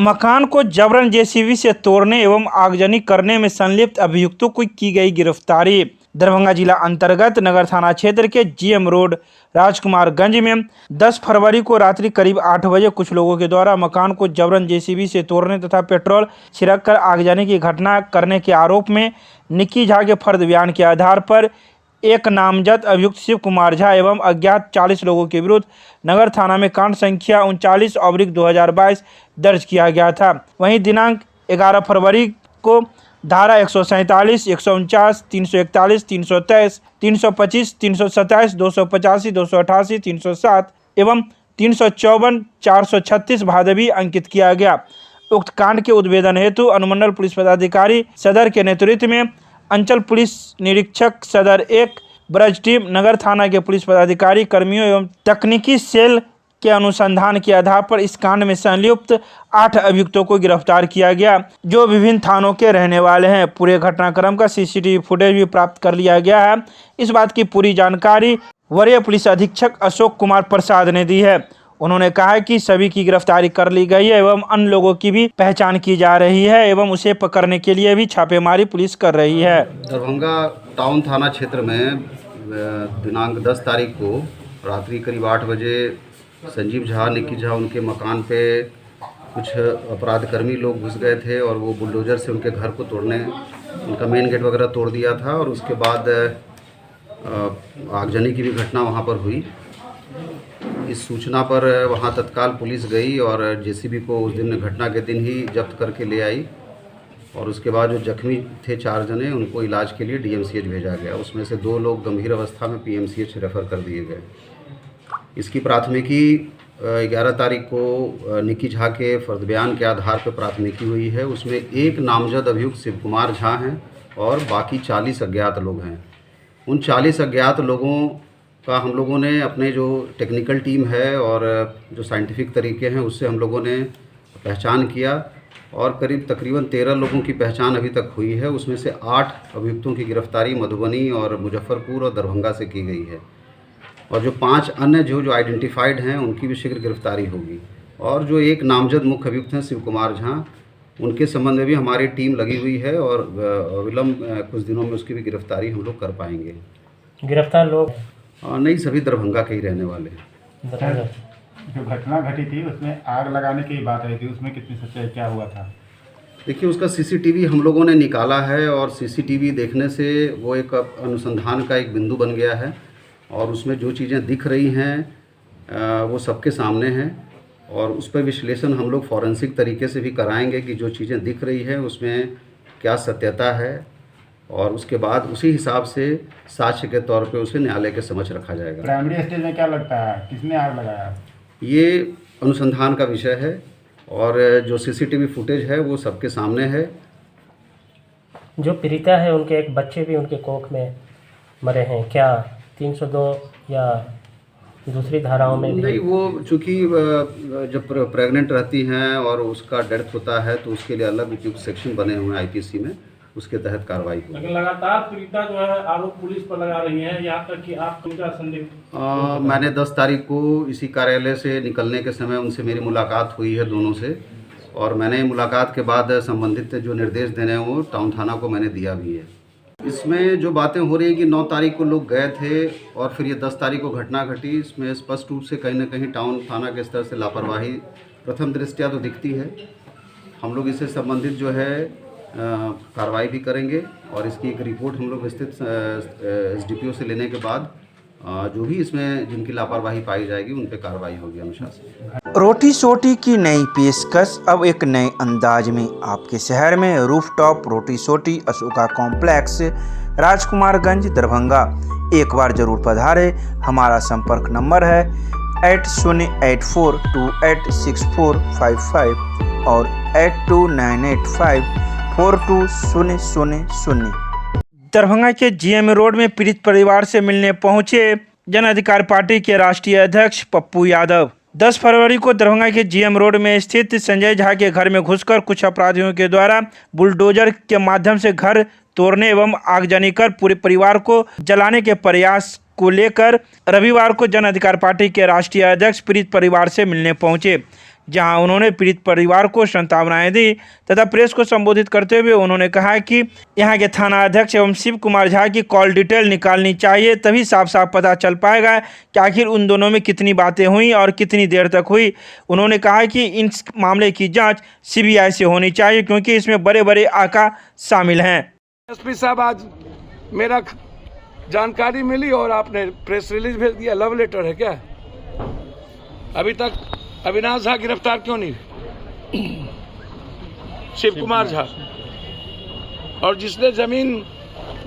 मकान को जबरन जेसीबी से तोड़ने एवं आगजनी करने में संलिप्त अभियुक्तों को की गई गिरफ्तारी। दरभंगा जिला अंतर्गत नगर थाना क्षेत्र के जीएम रोड राजकुमारगंज में 10 फरवरी को रात्रि करीब 8 बजे कुछ लोगों के द्वारा मकान को जबरन जेसीबी से तोड़ने तथा पेट्रोल छिड़ककर आगजनी की घटना करने के आरोप में निक्की झा के फर्द बयान के आधार पर एक नामजद अभियुक्त शिव कुमार झा एवं अज्ञात 40 लोगों के विरुद्ध नगर थाना में कांड संख्या 39/2022 दर्ज किया गया था। वहीं दिनांक 11 फरवरी को धारा 147, 149, 341, 323, 325, 327, 285, 288, 307 एवं 354, 436 भादवी अंकित किया गया। उक्त कांड के उद्भेदन हेतु अनुमंडल पुलिस पदाधिकारी सदर के नेतृत्व में अंचल पुलिस निरीक्षक सदर 1 ब्रज टीम, नगर थाना के पुलिस पदाधिकारी कर्मियों एवं तकनीकी सेल के अनुसंधान के आधार पर इस कांड में संलिप्त 8 अभियुक्तों को गिरफ्तार किया गया, जो विभिन्न थानों के रहने वाले हैं। पूरे घटनाक्रम का सीसीटीवी फुटेज भी प्राप्त कर लिया गया है। इस बात की पूरी जानकारी वरीय पुलिस अधीक्षक अशोक कुमार प्रसाद ने दी है। उन्होंने कहा कि सभी की गिरफ्तारी कर ली गई है एवं अन्य लोगों की भी पहचान की जा रही है एवं उसे पकड़ने के लिए भी छापेमारी पुलिस कर रही है। दरभंगा टाउन थाना क्षेत्र में दिनांक 10 तारीख को रात्रि करीब 8 बजे संजीव झा, निक्की झा उनके मकान पे कुछ अपराधकर्मी लोग घुस गए थे और वो बुलडोज़र से उनके घर को तोड़ने, उनका मेन गेट वगैरह तोड़ दिया था और उसके बाद आगजनी की भी घटना वहाँ पर हुई। इस सूचना पर वहाँ तत्काल पुलिस गई और जेसीबी को उस दिन घटना के दिन ही जब्त करके ले आई और उसके बाद जो जख्मी थे 4 जने, उनको इलाज के लिए डीएमसीएच भेजा गया। उसमें से 2 लोग गंभीर अवस्था में पीएमसीएच रेफ़र कर दिए गए। इसकी प्राथमिकी 11 तारीख को निक्की झा के फर्द बयान के आधार पर प्राथमिकी हुई है। उसमें एक नामजद अभियुक्त शिव कुमार झा हैं और बाकी 40 अज्ञात लोग हैं। उन 40 अज्ञात लोगों का हम लोगों ने अपने जो टेक्निकल टीम है और जो साइंटिफिक तरीके हैं उससे हम लोगों ने पहचान किया और करीब तकरीबन 13 लोगों की पहचान अभी तक हुई है। उसमें से 8 अभियुक्तों की गिरफ्तारी मधुबनी और मुजफ्फरपुर और दरभंगा से की गई है और जो 5 अन्य जो आइडेंटिफाइड हैं उनकी भी शीघ्र गिरफ्तारी होगी। और जो एक नामजद मुख्य अभियुक्त हैं शिव कुमार झा, उनके संबंध में भी हमारी टीम लगी हुई है और विलम्ब कुछ दिनों में उसकी भी गिरफ्तारी हम लोग कर पाएंगे। गिरफ्तार लोग नहीं, सभी दरभंगा के ही रहने वाले हैं। जो घटना घटी थी उसमें आग लगाने की बात आई थी, उसमें कितनी सच्चाई, क्या हुआ था? देखिए, उसका सीसीटीवी हम लोगों ने निकाला है और सीसीटीवी देखने से वो एक अनुसंधान का एक बिंदु बन गया है और उसमें जो चीज़ें दिख रही हैं वो सबके सामने हैं और उस पर विश्लेषण हम लोग फॉरेंसिक तरीके से भी कराएंगे कि जो चीज़ें दिख रही हैं उसमें क्या सत्यता है और उसके बाद उसी हिसाब से साक्ष्य के तौर पे उसे न्यायालय के समक्ष रखा जाएगा। प्राइमरी स्टेज में क्या लगता है, किसने आग लगाया? ये अनुसंधान का विषय है और जो सीसीटीवी फुटेज है वो सबके सामने है। जो पीड़िता है उनके एक बच्चे भी उनके कोख में मरे हैं, क्या 302 या दूसरी धाराओं में भी? नहीं, वो चूँकि जब प्रेग्नेंट रहती हैं और उसका डेथ होता है तो उसके लिए अलग उपयुक्त सेक्शन बने हुए हैं आईपीसी में, उसके तहत कार्रवाई होगी। लेकिन लगातार पीड़िता जो है आरोप पुलिस पर लगा रही है, यहाँ तक कि आप उनका संदिग्ध। मैंने 10 तारीख को इसी कार्यालय से निकलने के समय उनसे मेरी मुलाकात हुई है दोनों से और मैंने मुलाकात के बाद संबंधित जो निर्देश देने हैं वो टाउन थाना को मैंने दिया भी है। इसमें जो बातें हो रही हैं कि 9 तारीख को लोग गए थे और फिर ये 10 तारीख को घटना घटी, इसमें स्पष्ट रूप से कहीं ना कहीं टाउन थाना के स्तर से लापरवाही प्रथम दृष्टया तो दिखती है। हम लोग इससे संबंधित जो है कार्रवाई भी करेंगे और इसकी एक रिपोर्ट हम लोग विस्तृत एसडीपीओ से लेने के बाद जो भी इसमें जिनकी लापरवाही पाई जाएगी उन पे कार्रवाई होगी अनुशासन। रोटी सोटी की नई पेशकश अब एक नए अंदाज में आपके शहर में रूफटॉप रोटी सोटी अशोका कॉम्प्लेक्स राजकुमारगंज दरभंगा। एक बार जरूर पधारे। हमारा संपर्क नंबर है 8084286455 और 8298542000। दरभंगा के जीएम रोड में पीड़ित परिवार से मिलने पहुंचे जन अधिकार पार्टी के राष्ट्रीय अध्यक्ष पप्पू यादव। 10 फरवरी को दरभंगा के जीएम रोड में स्थित संजय झा के घर में घुसकर कुछ अपराधियों के द्वारा बुलडोजर के माध्यम से घर तोड़ने एवं आगजनी कर पूरे परिवार को जलाने के प्रयास को लेकर रविवार को जन अधिकार पार्टी के राष्ट्रीय अध्यक्ष पीड़ित परिवार से मिलने पहुंचे। जहां उन्होंने पीड़ित परिवार को सांत्वनाएं दी तथा प्रेस को संबोधित करते हुए उन्होंने कहा कि यहां के थाना अध्यक्ष एवं शिव कुमार झा की कॉल डिटेल निकालनी चाहिए, तभी साफ साफ पता चल पाएगा कि आखिर उन दोनों में कितनी बातें हुई और कितनी देर तक हुई। उन्होंने कहा कि इन मामले की जांच सीबीआई से होनी चाहिए क्योंकि इसमें बड़े बड़े आका शामिल हैं। एसपी साहब, आज मेरा जानकारी मिली और आपने प्रेस रिलीज भेज दिया। लव लेटर है क्या? अभी तक अविनाश झा गिरफ्तार क्यों नहीं? शिव कुमार झा, और जिसने जमीन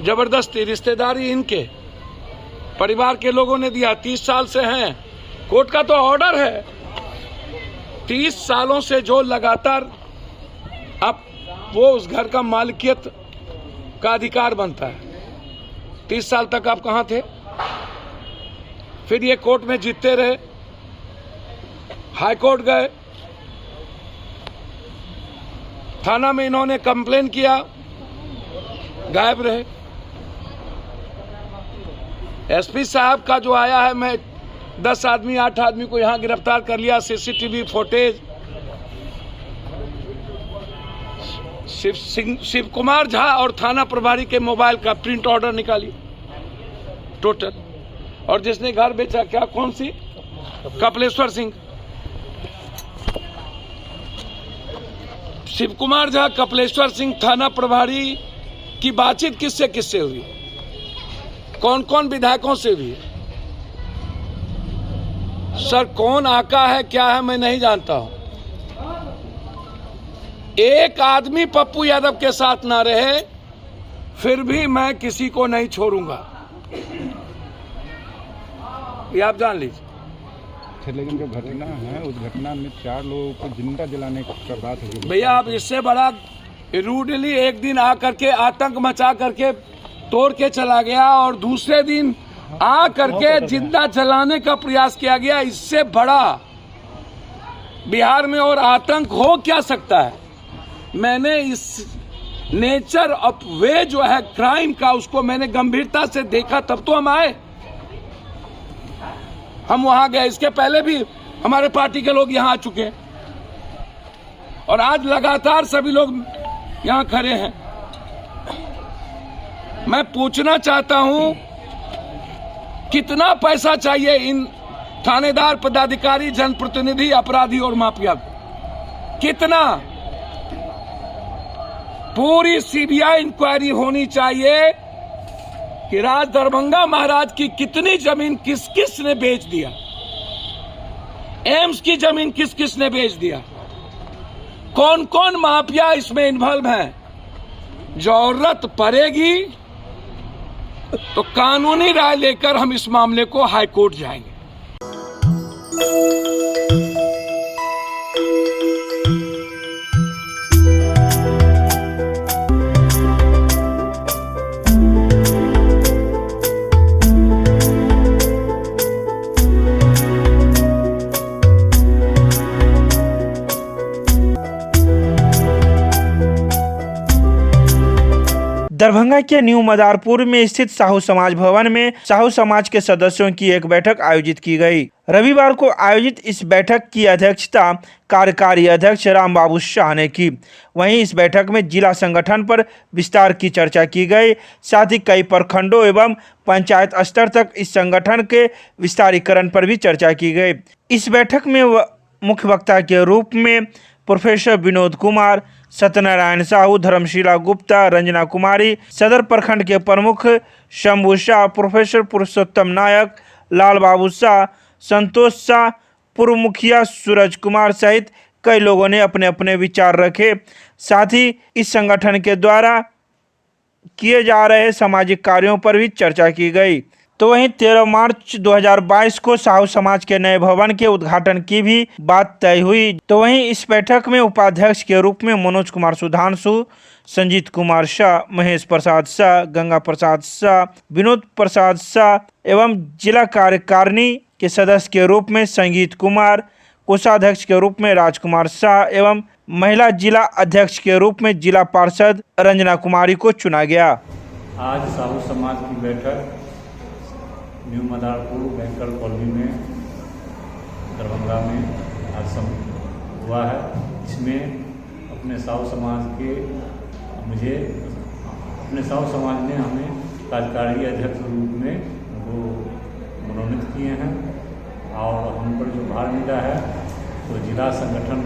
जबरदस्ती रिश्तेदारी इनके परिवार के लोगों ने दिया, 30 साल से हैं, कोर्ट का तो ऑर्डर है, 30 सालों से जो लगातार अब वो उस घर का मालिकियत का अधिकार बनता है। 30 साल तक आप कहाँ थे? फिर ये कोर्ट में जीतते रहे, हाई कोर्ट गए, थाना में इन्होंने कंप्लेन किया, गायब रहे। एसपी साहब का जो आया है, मैं 10 आदमी 8 आदमी को यहां गिरफ्तार कर लिया, सीसीटीवी फुटेज, शिव कुमार झा और थाना प्रभारी के मोबाइल का प्रिंट ऑर्डर निकाली टोटल। और जिसने घर बेचा, क्या, कौन सी? कपिलेश्वर सिंह। शिव कुमार झा, कपिलेश्वर सिंह थाना प्रभारी की बातचीत किससे किससे हुई, कौन कौन विधायकों से हुई? सर, कौन आका है, क्या है, मैं नहीं जानता हूं। एक आदमी पप्पू यादव के साथ ना रहे, फिर भी मैं किसी को नहीं छोड़ूंगा, ये आप जान लीजिए। लेकिन जो घटना है, उस घटना में 4 लोगों को जिंदा जलाने का बात है भैया। आप इससे बड़ा रूडली एक दिन आ करके आतंक मचा करके तोड़ के चला गया और दूसरे दिन आ करके जिंदा जलाने का प्रयास किया गया। इससे बड़ा बिहार में और आतंक हो क्या सकता है? मैंने इस नेचर ऑफ वे जो है क्राइम का, उसको मैंने गंभीरता से देखा, तब तो हम आए, हम वहां गए। इसके पहले भी हमारे पार्टी के लोग यहां आ चुके हैं और आज लगातार सभी लोग यहां खड़े हैं। मैं पूछना चाहता हूं, कितना पैसा चाहिए इन थानेदार, पदाधिकारी, जनप्रतिनिधि, अपराधी और माफिया को? कितना? पूरी सीबीआई इंक्वायरी होनी चाहिए कि राज दरभंगा महाराज की कितनी जमीन किस किस ने बेच दिया, एम्स की जमीन किस किस ने बेच दिया, कौन कौन माफिया इसमें इन्वॉल्व है। जरूरत पड़ेगी तो कानूनी राय लेकर हम इस मामले को हाई कोर्ट जाएंगे। दरभंगा के न्यू मदारपुर में स्थित साहू समाज भवन में साहू समाज के सदस्यों की एक बैठक आयोजित की गई। रविवार को आयोजित इस बैठक की अध्यक्षता कार्यकारी अध्यक्ष राम बाबू शाह ने की। वहीं इस बैठक में जिला संगठन पर विस्तार की चर्चा की गई। साथ ही कई प्रखंडों एवं पंचायत स्तर तक इस संगठन के विस्तारीकरण पर भी चर्चा की गई। इस बैठक में मुख्य वक्ता के रूप में प्रोफेसर विनोद कुमार, सत्यनारायण साहू, धर्मशिला गुप्ता, रंजना कुमारी, सदर प्रखंड के प्रमुख शंभू शाह, प्रोफेसर पुरुषोत्तम नायक, लाल बाबू शाह, संतोष शाह, पूर्व मुखिया सूरज कुमार सहित कई लोगों ने अपने अपने विचार रखे। साथ ही इस संगठन के द्वारा किए जा रहे सामाजिक कार्यों पर भी चर्चा की गई। तो वहीं 13 मार्च 2022 को साहू समाज के नए भवन के उद्घाटन की भी बात तय हुई। तो वहीं इस बैठक में उपाध्यक्ष के रूप में मनोज कुमार सुधांशु, संजीत कुमार शाह, महेश प्रसाद शाह, गंगा प्रसाद शाह, विनोद प्रसाद शाह एवं जिला कार्यकारिणी के सदस्य के रूप में संगीत कुमार, कोषाध्यक्ष के रूप में राजकुमार शाह एवं महिला जिला अध्यक्ष के रूप में जिला पार्षद रंजना कुमारी को चुना गया। आज साहू समाज की बैठक न्यू मदारपुर बैंकर कॉलोनी में दरभंगा में आज हुआ है। इसमें अपने साहू समाज ने हमें कार्यकारी अध्यक्ष के रूप में वो मनोनीत किए हैं और हम पर जो भार मिला है तो जिला संगठन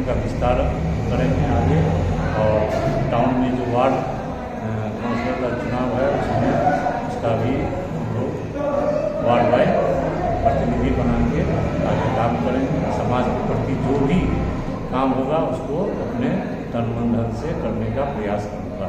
का विस्तार करेंगे आगे और टाउन में जो वार्ड काउंसिलर का चुनाव है उसमें उसका भी हम लोग वार्ड वाइज प्रतिनिधि बना के आगे काम करेंगे। समाज के प्रति जो भी काम होगा उसको अपने तन मन धन से करने का प्रयास करूँगा।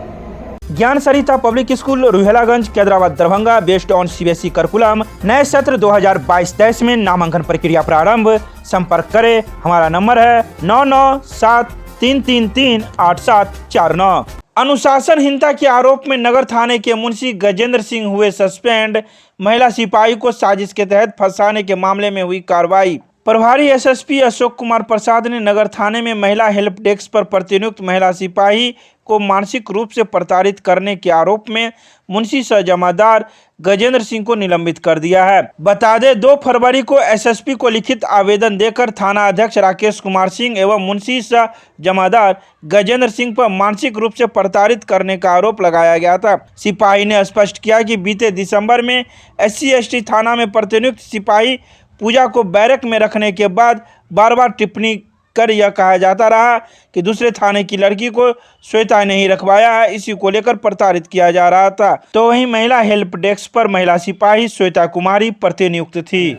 Gyan Sarita public school Ruhelaganj Qadirabad Darbhanga based on CBSE curriculum नए सत्र 2022-23 में नामांकन प्रक्रिया प्रारंभ। संपर्क करें, हमारा नंबर है 9973338749। अनुशासनहीनता के आरोप में नगर थाने के मुंशी गजेंद्र सिंह हुए सस्पेंड। महिला सिपाही को साजिश के तहत फंसाने के मामले में हुई कार्रवाई। प्रभारी एसएसपी अशोक कुमार प्रसाद ने नगर थाने में महिला हेल्प डेस्क पर प्रतिनियुक्त महिला सिपाही को मानसिक रूप से प्रताड़ित करने के आरोप में मुंशी सह जमादार गजेंद्र सिंह को निलंबित कर दिया है। बता दें 2 फरवरी को एसएसपी को लिखित आवेदन देकर थाना अध्यक्ष राकेश कुमार सिंह एवं मुंशी सह जमादार गजेंद्र सिंह पर मानसिक रूप से प्रताड़ित करने का आरोप लगाया गया था। सिपाही ने स्पष्ट किया कि बीते दिसंबर में SC/ST थाना में प्रतिनियुक्त सिपाही पूजा को बैरक में रखने के बाद बार बार टिप्पणी कर यह कहा जाता रहा कि दूसरे थाने की लड़की को श्वेता ने ही रखवाया है। इसी को लेकर प्रताड़ित किया जा रहा था। तो वहीं महिला हेल्प डेस्क पर महिला सिपाही श्वेता कुमारी प्रतिनियुक्त थी।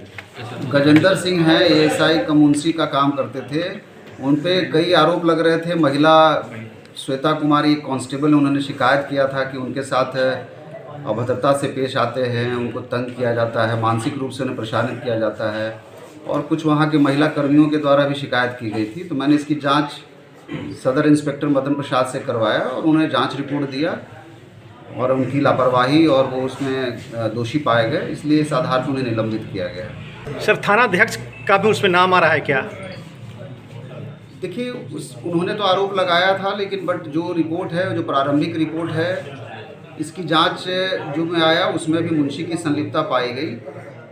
गजेंद्र सिंह हैं, ASI का मुंशी का काम करते थे। उन पे कई आरोप लग रहे थे। महिला श्वेता कुमारी कांस्टेबल, उन्होंने शिकायत किया था कि उनके साथ अभद्रता से पेश आते हैं, उनको तंग किया जाता है, मानसिक रूप से उन्हें परेशानित किया जाता है और कुछ वहाँ के महिला कर्मियों के द्वारा भी शिकायत की गई थी। तो मैंने इसकी जांच सदर इंस्पेक्टर मदन प्रसाद से करवाया और उन्हें जांच रिपोर्ट दिया और उनकी लापरवाही और वो उसमें दोषी पाए गए, इसलिए इस आधार पर उन्हें निलंबित किया गया। सर, थाना अध्यक्ष का भी उसमें नाम आ रहा है क्या? देखिए, उन्होंने तो आरोप लगाया था, लेकिन बट जो रिपोर्ट है, जो प्रारंभिक रिपोर्ट है, इसकी जांच जो में आया उसमें भी मुंशी की संलिप्तता पाई गई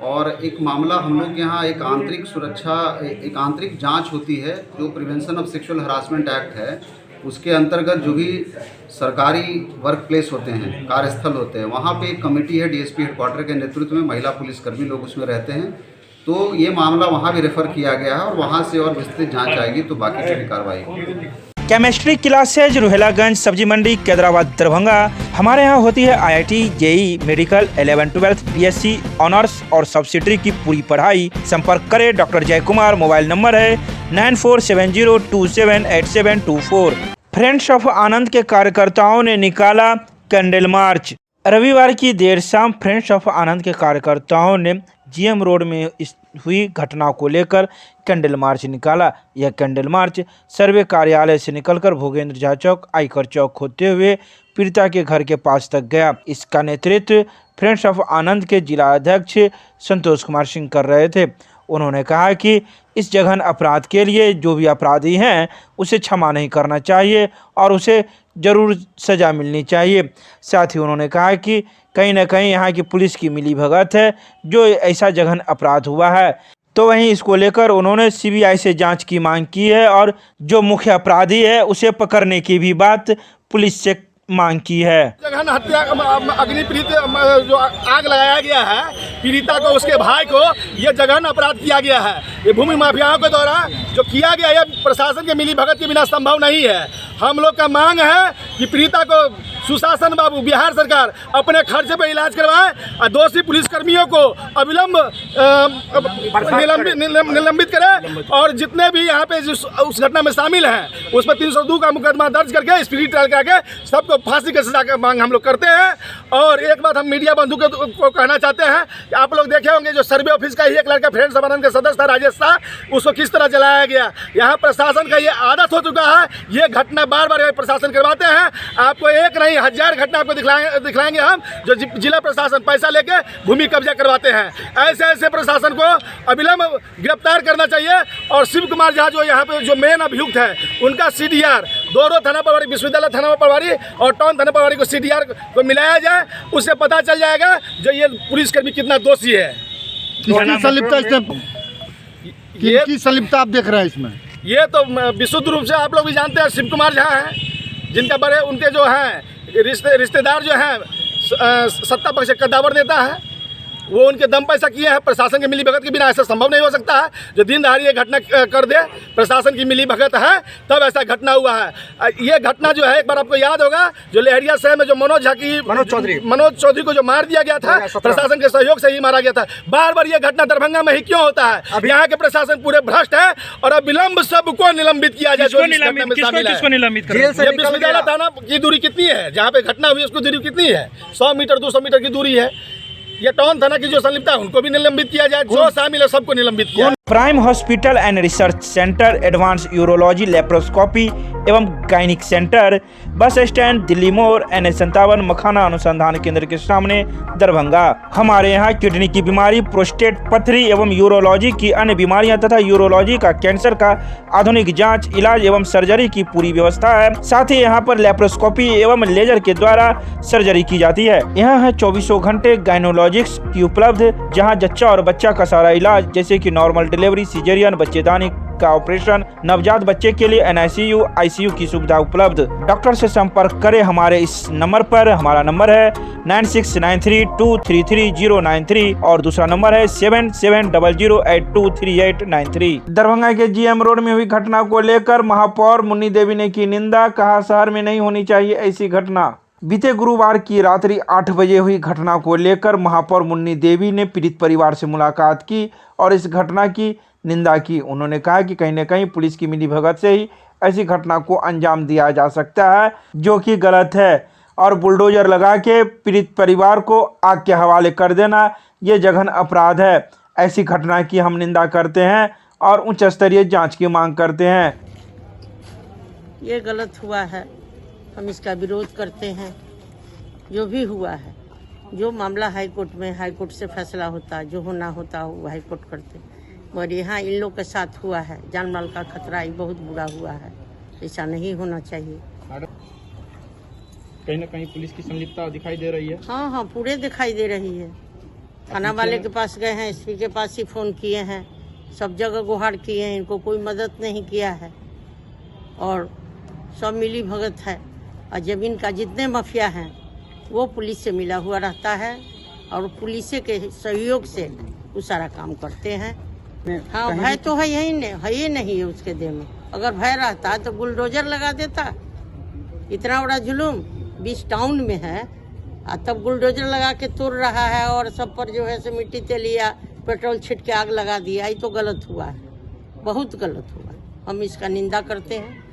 और एक मामला हम लोग यहाँ एक आंतरिक सुरक्षा, एक आंतरिक जांच होती है जो prevention of sexual harassment act है, उसके अंतर्गत जो भी सरकारी वर्क प्लेस होते हैं, कार्यस्थल होते हैं, वहाँ पे एक कमेटी है DSP हेडक्वार्टर के नेतृत्व में, महिला पुलिसकर्मी लोग उसमें रहते हैं। तो ये मामला वहाँ भी रेफ़र किया गया है और वहाँ से और विस्तृत जाँच आएगी तो बाकी की कार्रवाई होगी। केमिस्ट्री क्लासेज रुहेलागंज सब्जी मंडी कैदराबाद दरभंगा। हमारे यहाँ होती है IIT, JEE, medical, 11-12, BSc honours और सब्सिडरी की पूरी पढ़ाई। संपर्क करें डॉक्टर जय कुमार। मोबाइल नंबर है 9470278724। फ्रेंड्स ऑफ आनंद के कार्यकर्ताओं ने निकाला कैंडल मार्च। रविवार की देर शाम फ्रेंड्स ऑफ आनंद के कार्यकर्ताओं ने GM रोड में हुई घटना को लेकर कैंडल मार्च निकाला। यह कैंडल मार्च सर्वे कार्यालय से निकलकर भोगेंद्र झा चौक, आयकर चौक होते हुए पीड़िता के घर के पास तक गया। इसका नेतृत्व फ्रेंड्स ऑफ आनंद के जिला अध्यक्ष संतोष कुमार सिंह कर रहे थे। उन्होंने कहा कि इस जघन अपराध के लिए जो भी अपराधी हैं उसे क्षमा नहीं करना चाहिए और उसे ज़रूर सज़ा मिलनी चाहिए। साथ ही उन्होंने कहा कि कहीं ना कहीं यहाँ की पुलिस की मिलीभगत है जो ऐसा जघन अपराध हुआ है। तो वहीं इसको लेकर उन्होंने CBI से जांच की मांग की है और जो मुख्य अपराधी है उसे पकड़ने की भी बात पुलिस से मांग की है। जघन हत्या अग्निपीड़ित जो आग लगाया गया है पीड़िता को, उसके भाई को, यह जघन अपराध किया गया है। ये भूमि माफियाओं के द्वारा जो किया गया है प्रशासन के मिलीभगत के बिना संभव नहीं है। हम लोग का मांग है कि पीड़िता को सुशासन बाबू, बिहार सरकार अपने खर्चे पर इलाज करवाएं और दोषी पुलिसकर्मियों को अविलंब निलंबित करें और जितने भी यहाँ पे उस घटना में शामिल हैं उस पर 302 का मुकदमा दर्ज करके स्पीडी ट्रायल करके सबको फांसी की सजा की मांग हम लोग करते हैं। और एक बात हम मीडिया बंधु को कहना चाहते हैं कि आप लोग देखे होंगे जो सर्वे ऑफिस का ही एक लड़का फ्रेंड्स ऑफ आनंद का सदस्य था राजेश शाह, उसको किस तरह जलाया गया। यहाँ प्रशासन का ये आदत हो चुका है, ये घटना बार बार प्रशासन करवाते हैं। आपको एक नहीं 1000 घटना आपको दिखलाएंगे हम जो जिला प्रशासन पैसा लेके भूमि कब्जा करवाते हैं। ऐसे ऐसे प्रशासन को अविलंब गिरफ्तार करना चाहिए और शिव कुमार झा जो यहाँ पे जो मेन अभियुक्त है उनका CDR दोनों थाना प्रभारी, विश्वविद्यालय थाना प्रभारी और टाउन थाना प्रभारी को CDR को मिलाया जाए, उससे पता चल जाएगा जो ये पुलिसकर्मी कितना दोषी है। किनकी संलिप्तता आप देख रहे हैं इसमें? ये तो विशुद्ध रूप से आप लोग भी जानते हैं, शिव कुमार झा हैं, जिनका बड़े उनके जो हैं रिश्तेदार जो हैं सत्ता पक्ष कद्दावर नेता है, वो उनके दम पर ऐसा किए हैं। प्रशासन की मिली भगत के बिना ऐसा संभव नहीं हो सकता है। जो दिन दहाड़ी ये घटना कर दे, प्रशासन की मिली भगत है तब ऐसा घटना हुआ है। ये घटना जो है, एक बार आपको याद होगा, जो लहरिया शहर में जो मनोज चौधरी को जो मार दिया गया था, प्रशासन के सहयोग से ही मारा गया था। बार बार ये घटना दरभंगा में ही क्यों होता है? अब यहाँ के प्रशासन पूरे भ्रष्ट है और अब विलम्ब सबको निलंबित किया जाए। विश्वविद्यालय थाना की दूरी कितनी है? जहाँ पे घटना हुई उसकी दूरी कितनी है? 100 मीटर 200 मीटर की दूरी है। ये टाउन थाना की जो संलिप्तता है उनको भी निलंबित किया जाए, जो शामिल है सबको निलंबित किया। Prime hospital and research centre, advance urology, laparoscopy एवं gynaec centre, bus stand, Delhi मोड़, NH57, मखाना अनुसंधान केंद्र के सामने, दरभंगा। हमारे यहाँ किडनी की बीमारी, प्रोस्टेट, पथरी एवं यूरोलॉजी की अन्य बीमारियां तथा यूरोलॉजी का, कैंसर का आधुनिक जांच, इलाज एवं सर्जरी की पूरी व्यवस्था है। साथ ही यहाँ पर लेप्रोस्कोपी एवं लेजर के द्वारा सर्जरी की जाती है। यहाँ है 24 घंटे गायनोलॉजिक्स की उपलब्ध, जहाँ जच्चा और बच्चा का सारा इलाज, जैसे कि नॉर्मल डिलीवरी, सिजेरियन, बच्चेदानी का ऑपरेशन, नवजात बच्चे के लिए NICU, ICU की सुविधा उपलब्ध। डॉक्टर से संपर्क करें हमारे इस नंबर पर। हमारा नंबर है 9693233093 और दूसरा नंबर है 7700823893। दरभंगा के GM रोड में हुई घटना को लेकर महापौर मुन्नी देवी ने की निंदा, कहा शहर में नहीं होनी चाहिए ऐसी घटना। बीते गुरुवार की रात्रि 8 बजे हुई घटना को लेकर महापौर मुन्नी देवी ने पीड़ित परिवार से मुलाकात की और इस घटना की निंदा की। उन्होंने कहा कि कहीं न कहीं पुलिस की मिलीभगत से ही ऐसी घटना को अंजाम दिया जा सकता है, जो कि गलत है, और बुलडोजर लगा के पीड़ित परिवार को आग के हवाले कर देना ये जघन्य अपराध है। ऐसी घटना की हम निंदा करते हैं और उच्च स्तरीय जाँच की मांग करते हैं। ये गलत हुआ है, हम इसका विरोध करते हैं। जो भी हुआ है, जो मामला हाईकोर्ट में, हाईकोर्ट से फैसला होता, जो होना होता वो हाईकोर्ट करते, मगर यहाँ इन लोग के साथ हुआ है, जान माल का खतरा ही बहुत बुरा हुआ है। ऐसा नहीं होना चाहिए। कहीं ना कहीं पुलिस की संलिप्तता दिखाई दे रही है। हाँ, पूरे दिखाई दे रही है। थाना वाले के पास गए हैं, SP के पास ही फ़ोन किए हैं, सब जगह गुहार किए हैं, इनको कोई मदद नहीं किया है और सब मिली भगत है। और जमीन का जितने माफिया हैं वो पुलिस से मिला हुआ रहता है और पुलिस के सहयोग से वो सारा काम करते हैं। हाँ, भय तो है ही नहीं है उसके देह में। अगर भय रहता तो बुलडोजर लगा देता। इतना बड़ा जुलूम 20 टाउन में है और तब बुलडोजर लगा के तोड़ रहा है और सब पर जो है से मिट्टी तेलिया पेट्रोल छिट के आग लगा दिया। ये तो गलत हुआ है, बहुत गलत हुआ। हम इसका निंदा करते हैं।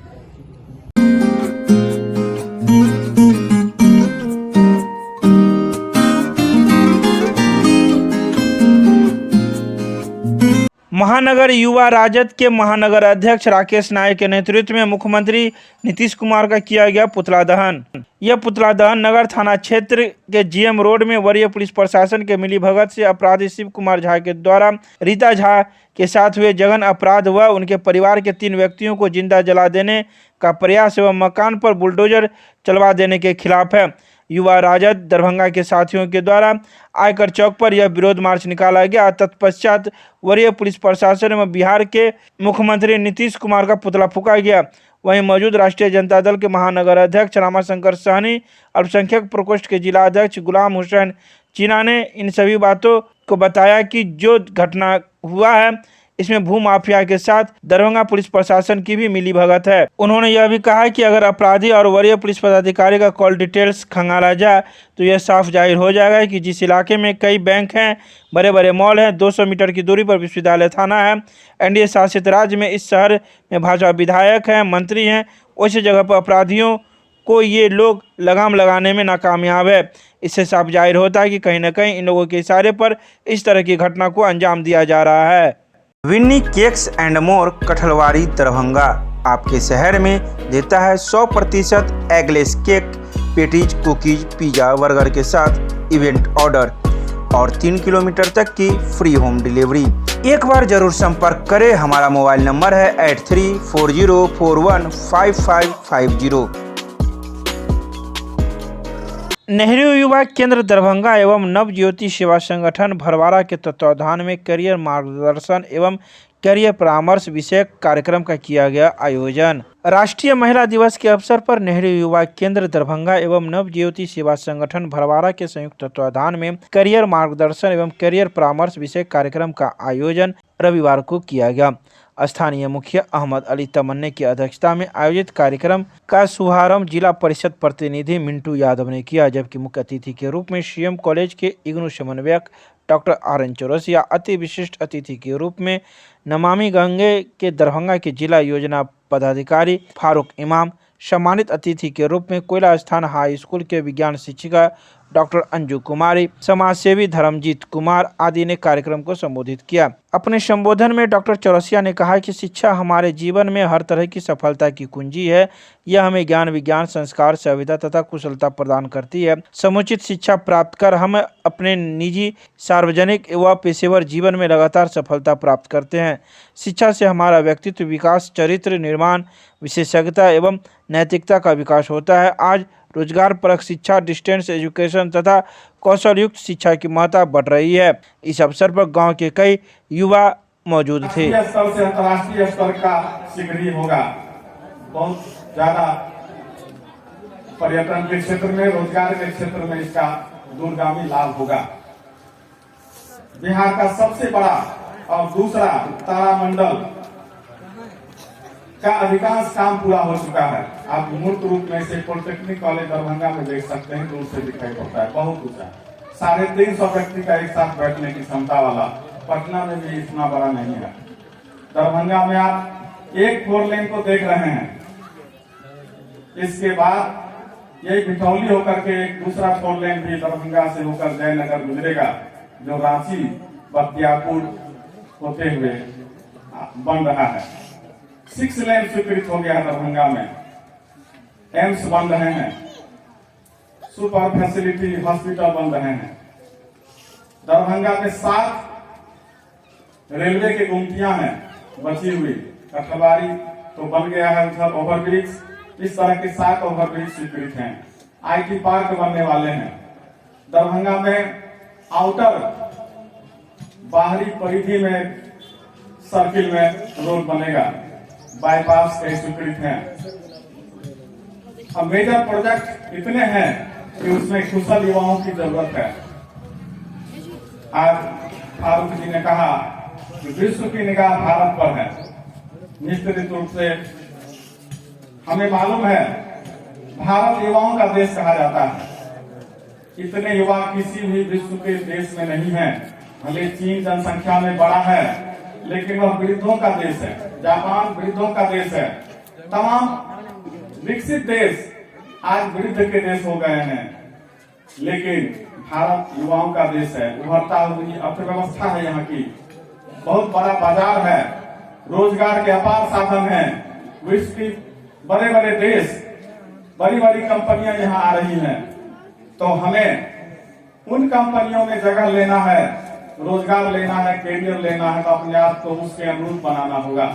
महानगर युवा राजद के महानगर अध्यक्ष राकेश नायक के नेतृत्व में मुख्यमंत्री नीतीश कुमार का किया गया पुतला दहन। यह पुतला दहन नगर थाना क्षेत्र के GM रोड में वरीय पुलिस प्रशासन के मिलीभगत से अपराधी शिव कुमार झा के द्वारा रीता झा के साथ हुए जघन्य अपराध व उनके परिवार के 3 व्यक्तियों को जिंदा जला देने का प्रयास एवं मकान पर बुलडोजर चलवा देने के खिलाफ है। युवा राजद दरभंगा के साथियों के द्वारा आयकर चौक पर यह विरोध मार्च निकाला गया। तत्पश्चात वरीय पुलिस प्रशासन एवं बिहार के मुख्यमंत्री नीतीश कुमार का पुतला फूंका गया। वहीं मौजूद राष्ट्रीय जनता दल के महानगर अध्यक्ष रामाशंकर सहनी, अल्पसंख्यक प्रकोष्ठ के जिला अध्यक्ष गुलाम हुसैन चीना ने इन सभी बातों को बताया कि जो घटना हुआ है इसमें भूमाफिया के साथ दरभंगा पुलिस प्रशासन की भी मिलीभगत है। उन्होंने यह भी कहा कि अगर अपराधी और वरीय पुलिस पदाधिकारी का कॉल डिटेल्स खंगाला जाए तो यह साफ जाहिर हो जाएगा कि जिस इलाके में कई बैंक हैं, बड़े बड़े मॉल हैं, 200 मीटर की दूरी पर विश्वविद्यालय थाना है, NDA शासित राज्य में इस शहर में भाजपा विधायक हैं, मंत्री हैं, उस जगह पर अपराधियों को ये लोग लगाम लगाने में नाकामयाब है। इससे साफ जाहिर होता है कि कहीं ना कहीं इन लोगों के इशारे पर इस तरह की घटना को अंजाम दिया जा रहा है। Winnie cakes and more, Kathalwari, Darbhanga आपके शहर में देता है 100% eggless cake, patties, cookies, pizza, burger के साथ इवेंट ऑर्डर और 3 किलोमीटर तक की फ्री होम डिलीवरी। एक बार जरूर संपर्क करें। हमारा मोबाइल नंबर है 8340415550। नेहरू युवा केंद्र दरभंगा एवं नवज्योति सेवा संगठन भरवाड़ा के तत्वाधान में करियर मार्गदर्शन एवं करियर परामर्श विषयक कार्यक्रम का किया गया आयोजन। राष्ट्रीय महिला दिवस के अवसर पर नेहरू युवा केंद्र दरभंगा एवं नवज्योति सेवा संगठन भरवाड़ा के संयुक्त तत्वाधान में करियर मार्गदर्शन एवं करियर परामर्श विषयक कार्यक्रम का आयोजन रविवार को किया गया। स्थानीय मुखिया अहमद अली तमन्ने की अध्यक्षता में आयोजित कार्यक्रम का शुभारंभ जिला परिषद प्रतिनिधि मिंटू यादव ने किया, जबकि मुख्य अतिथि के रूप में सीएम कॉलेज के इग्नू समन्वयक डॉक्टर RN चौरसिया, अति विशिष्ट अतिथि के रूप में नमामि गंगे के दरभंगा के जिला योजना पदाधिकारी फारूक इमाम, सम्मानित अतिथि के रूप में कोयला स्थान हाई स्कूल के विज्ञान शिक्षिका डॉक्टर अंजू कुमारी, समाजसेवी धर्मजीत कुमार आदि ने कार्यक्रम को संबोधित किया। अपने संबोधन में डॉक्टर चौरसिया ने कहा कि शिक्षा हमारे जीवन में हर तरह की सफलता की कुंजी है। यह हमें ज्ञान, विज्ञान, संस्कार, सभ्यता तथा कुशलता प्रदान करती है। समुचित शिक्षा प्राप्त कर हम अपने निजी, सार्वजनिक व पेशेवर जीवन में लगातार सफलता प्राप्त करते हैं। शिक्षा से हमारा व्यक्तित्व विकास, चरित्र निर्माण, विशेषज्ञता एवं नैतिकता का विकास होता है। आज रोजगार परक शिक्षा, डिस्टेंस एजुकेशन तथा कौशल युक्त शिक्षा की महत्ता बढ़ रही है। इस अवसर पर गांव के कई युवा मौजूद थे। राष्ट्रीय स्तर से अंतर्राष्ट्रीय स्तर का शीघ्र ही होगा। बहुत ज्यादा पर्यटन के क्षेत्र में, रोजगार के क्षेत्र में इसका दूरगामी लाभ होगा। बिहार का सबसे बड़ा और दूसरा तारामंडल का अधिकांश काम पूरा हो चुका है। आप मूर्त रूप में इसे पॉलिटेक्निक कॉलेज दरभंगा में देख सकते हैं, दूर से दिखाई पड़ता है, बहुत ऊंचा, 350 व्यक्ति का एक साथ बैठने की क्षमता वाला। पटना में भी इतना बड़ा नहीं है। दरभंगा में आप एक 4 लेन को देख रहे हैं, इसके बाद यही भिठौली होकर के एक दूसरा 4 लेन भी दरभंगा से होकर जयनगर गुजरेगा, जो रांची बख्तियारपुर होते हुए बन रहा है। 6 लेन स्वीकृत हो गया है दरभंगा में। एम्स बन रहे हैं, सुपर फैसिलिटी हॉस्पिटल बन रहे हैं। दरभंगा में 7 रेलवे की गुमटियां हैं बची हुई। कठलवाड़ी तो बन गया है, उधर ओवरब्रिज, इस तरह के 7 ओवरब्रिज स्वीकृत हैं। IT पार्क बनने वाले हैं। दरभंगा में आउटर बाहरी परिधि में सर्किल में रोड बनेगा, बाईपास कई स्वीकृत हैं। अब मेजर प्रोजेक्ट इतने हैं कि उसमें कुशल युवाओं की जरूरत है। आज फारूक जी ने कहा कि विश्व की निगाह भारत पर है। निश्चित रूप से हमें मालूम है भारत युवाओं का देश कहा जाता है। इतने युवा किसी भी विश्व के देश में नहीं है। भले चीन जनसंख्या में बड़ा है, लेकिन वह वृद्धों का देश है। जापान वृद्धों का देश है। तमाम विकसित देश आज वृद्ध के देश हो गए हैं, लेकिन भारत युवाओं का देश है। उभरता हुई अर्थव्यवस्था है यहाँ की, बहुत बड़ा बाजार है, रोजगार के अपार साधन है। विश्व की बड़े बड़े देश, बड़ी बड़ी कंपनियां यहाँ आ रही हैं, तो हमें उन कंपनियों में जगह लेना है, रोजगार लेना है, कैरियर लेना है, तो अपने आप को उसके अनुरूप बनाना होगा।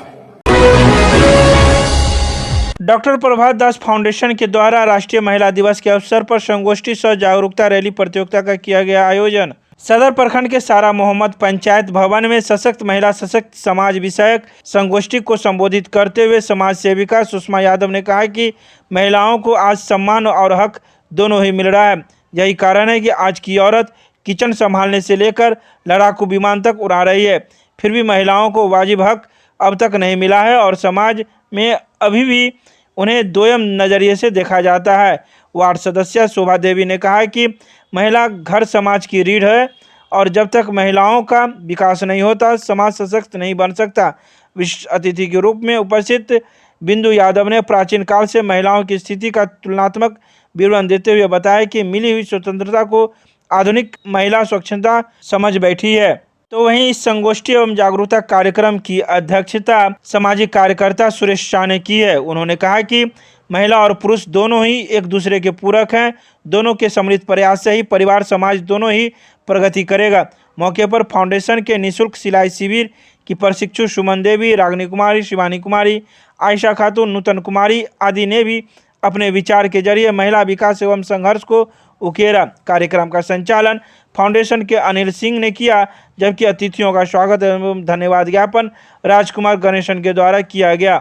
डॉक्टर प्रभात दास फाउंडेशन के द्वारा राष्ट्रीय महिला दिवस के अवसर पर संगोष्ठी सह जागरूकता रैली प्रतियोगिता का किया गया आयोजन। सदर प्रखंड के सारा मोहम्मद पंचायत भवन में सशक्त महिला सशक्त समाज विषयक संगोष्ठी को संबोधित करते हुए समाज सेविका सुषमा यादव ने कहा कि महिलाओं को आज सम्मान और हक दोनों ही मिल रहा है। यही कारण है कि आज की औरत किचन संभालने से लेकर लड़ाकू विमान तक उड़ा रही है, फिर भी महिलाओं को वाजिब हक अब तक नहीं मिला है और समाज में अभी भी उन्हें दोयम नज़रिए से देखा जाता है। वार्ड सदस्य शोभा देवी ने कहा कि महिला घर समाज की रीढ़ है और जब तक महिलाओं का विकास नहीं होता समाज सशक्त नहीं बन सकता। विशिष्ट अतिथि के रूप में उपस्थित बिंदु यादव ने प्राचीन काल से महिलाओं की स्थिति का तुलनात्मक विवरण देते हुए बताया कि मिली हुई स्वतंत्रता को आधुनिक महिला स्वच्छता समझ बैठी है। तो वहीं इस संगोष्ठी एवं जागरूकता कार्यक्रम की अध्यक्षता सामाजिक कार्यकर्ता सुरेश शाह ने की है। उन्होंने कहा कि महिला और पुरुष दोनों ही एक दूसरे के पूरक हैं। दोनों के सम्मिलित प्रयास से ही परिवार समाज दोनों ही प्रगति करेगा। मौके पर फाउंडेशन के निःशुल्क सिलाई शिविर की प्रशिक्षु सुमन देवी, रागिनी कुमारी, शिवानी कुमारी, आयशा खातून, नूतन कुमारी आदि ने भी अपने विचार के जरिए महिला विकास एवं संघर्ष को उकेरा। कार्यक्रम का संचालन फाउंडेशन के अनिल सिंह ने किया, जबकि अतिथियों का स्वागत एवं धन्यवाद ज्ञापन राजकुमार गणेशन के द्वारा किया गया।